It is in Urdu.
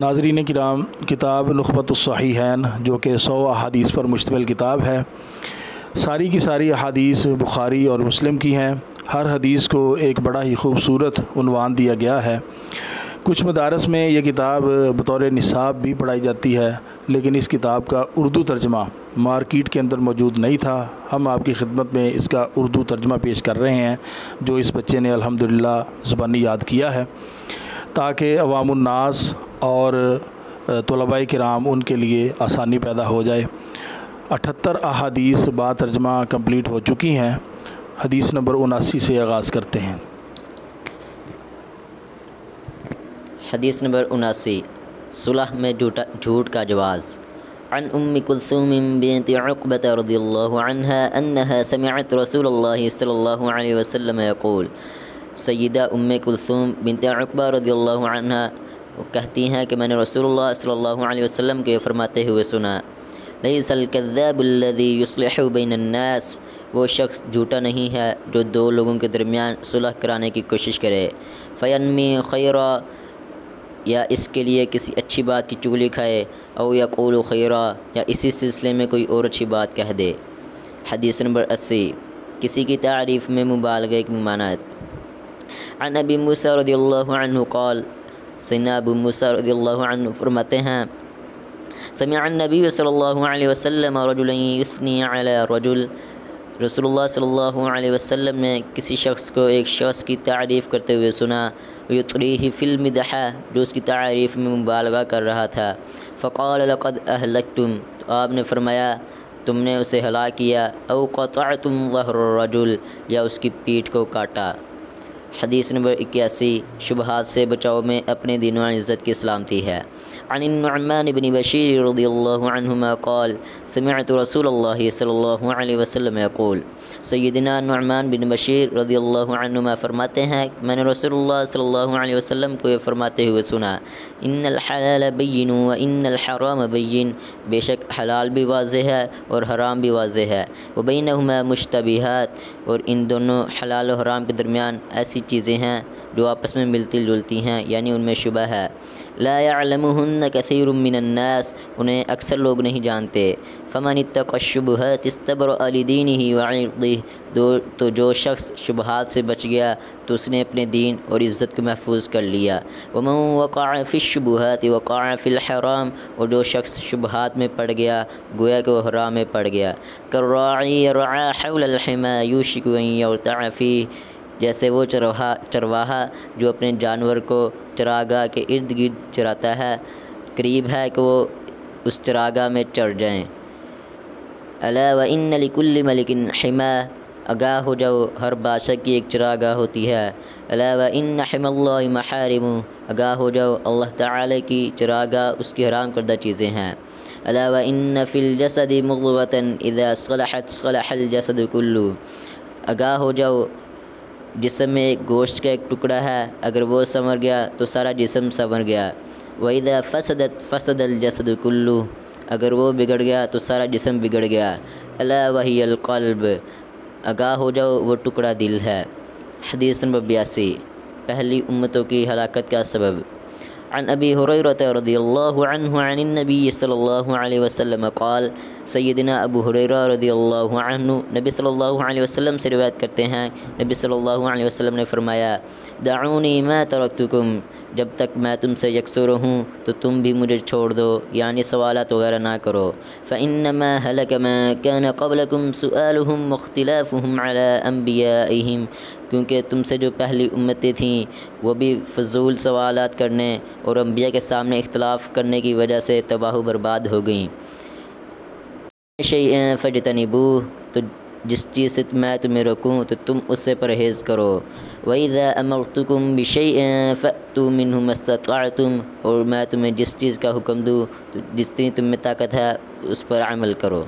ناظرین کرام، کتاب نخبۃ الصحیحین جو کہ 100 احادیث پر مشتمل کتاب ہے، ساری کی ساری احادیث بخاری اور مسلم کی ہیں۔ ہر حدیث کو ایک بڑا ہی خوبصورت عنوان دیا گیا ہے۔ کچھ مدارس میں یہ کتاب بطور نصاب بھی پڑھائی جاتی ہے، لیکن اس کتاب کا اردو ترجمہ مارکیٹ کے اندر موجود نہیں تھا۔ ہم آپ کی خدمت میں اس کا اردو ترجمہ پیش کر رہے ہیں، جو اس بچے نے الحمدللہ زبانی یاد کیا ہے، تاکہ عوام الناس اور طلباء کرام ان کے لیے آسانی پیدا ہو جائے۔ 78 احادیث با ترجمہ کمپلیٹ ہو چکی ہیں۔ حدیث نمبر 79 سے آغاز کرتے ہیں۔ حدیث نمبر 79، صلح میں جھوٹ کا جواز۔ عن کلثوم بنت عقبۃ رضی اللہ عنہا انہا سمعت رسول اللہ صلی اللہ علیہ وسلم یقول۔ سیدہ کلثوم بنت عقبہ رضی اللہ عنہا وہ کہتی ہیں کہ میں نے رسول اللہ صلی اللہ علیہ وسلم کو یہ فرماتے ہوئے سنا، لیس الکذاب الذی یصلح بین الناس، وہ شخص جھوٹا نہیں ہے جو دو لوگوں کے درمیان صلح کرانے کی کوشش کرے، فینمی خیرا، یا اس کے لیے کسی اچھی بات کی چغلی کھائے، او یقول خیرا، یا اسی سلسلے میں کوئی اور اچھی بات کہہ دے۔ حدیث نمبر 80، کسی کی تعریف میں مبالغے کی ممانعت۔ عن ابی موسیٰ رضی اللہ عنہ قال، سیدنا ابو موسیٰ رضی اللہ عنہ فرماتے ہیں، سمع النبی صلی اللہ علیہ وسلم رجلا یثنی علی رجل، رسول اللہ صلی اللہ علیہ وسلم نے کسی شخص کو ایک شخص کی تعریف کرتے ہوئے سنا، یطریہ فی المدح، جو اس کی تعریف میں مبالغہ کر رہا تھا، فقال لقد اہلکتم، تو آپ نے فرمایا تم نے اسے ہلاک کیا، او قطعتم ظہر الرجل، یا اس کی پیٹھ کو کاٹا۔ حدیث نمبر 81، شبہات سے بچاؤ میں اپنے دین و عزت کی سلامتی ہے۔ عن النعمان بن بشیر رضی اللہ عنہما قال، سمعت رسول اللہ صلی اللہ علیہ وسلم یقول، سیدنا نعمان بن بشیر رضی اللہ عنہما فرماتے ہیں کہ میں نے رسول اللہ صلی اللہ علیہ وسلم کو یہ فرماتے ہوئے سنا، ان الحلال بین و ان الحرام بین، بے شک حلال بھی واضح ہے اور حرام بھی واضح ہے، وبینہما مشتبہات، اور ان دونوں حلال و حرام کے درمیان ایسی چیزیں ہیں جو آپس میں ملتی جلتی ہیں، یعنی ان میں شبہ ہے، لا يعلمهن كثير من الناس، انہیں اکثر لوگ نہیں جانتے، فمن اتقى الشبهات استبرأ لدينه وعرضه، تو جو شخص شبہات سے بچ گیا تو اس نے اپنے دین اور عزت کو محفوظ کر لیا، ومن وقع في الشبهات وقع في الحرام، اور جو شخص شبہات میں پڑ گیا گویا کہ وہ حرام میں پڑ گیا، كالراعي يرعى حول الحمى يوشك أن يرتع فيه، جیسے وہ چرواہا جو اپنے جانور کو چراگاہ کے ارد گرد چراتا ہے، قریب ہے کہ وہ اس چراگاہ میں چڑھ جائیں۔ الا وان لكل ملک حما، آگاہ ہو جاؤ ہر بادشاہ کی ایک چراگاہ ہوتی ہے، الا وان حمى اللہ محارم، آگاہ ہو جاؤ اللہ تعالی کی چراگاہ اس کی حرام کردہ چیزیں ہیں، الا وان فی الجسد مضغۃ اذا صلحت صلح الجسد كله، آگاہ ہو جاؤ جسم میں ایک گوشت کا ایک ٹکڑا ہے، اگر وہ سنور گیا تو سارا جسم سنور گیا، وَإِذَا فَسَدَتْ فَسَدَ الْجَسَدُ كُلُّهُ، اگر وہ بگڑ گیا تو سارا جسم بگڑ گیا، أَلَا وَهِيَ الْقَلْبُ، آگاہ ہو جاؤ وہ ٹکڑا دل ہے۔ حدیث نمبر 82، پہلی امتوں کی ہلاکت کا سبب۔ عن ابی ہریرہ رضی اللہ عنہ عن النبی صلی اللہ علیہ وسلم قال، سیدنا ابو ہریرہ رضی اللہ عنہ نبی صلی اللہ علیہ وسلم سے روایت کرتے ہیں، نبی صلی اللہ علیہ وسلم نے فرمایا، دعونی ما ترکتکم، جب تک میں تم سے یکسو رہوں تو تم بھی مجھے چھوڑ دو، یعنی سوالات وغیرہ نہ کرو، فإنما هلك ما كان قبلكم سؤالهم واختلافهم على أنبيائهم، کیونکہ تم سے جو پہلی امتیں تھیں وہ بھی فضول سوالات کرنے اور انبیاء کے سامنے اختلاف کرنے کی وجہ سے تباہ و برباد ہو گئیں۔ شیئا فاجتنبوہ، تو جس چیز سے میں تمہیں روکوں تو تم اس سے پرہیز کرو، وَإِذَا أَمَرْتُكُمْ بِشَيْءٍ فَأْتُوا مِنْهُ مَا اسْتَطَعْتُمْ، اور میں تمہیں جس چیز کا حکم دوں تو جتنی تم میں طاقت ہے اس پر عمل کرو۔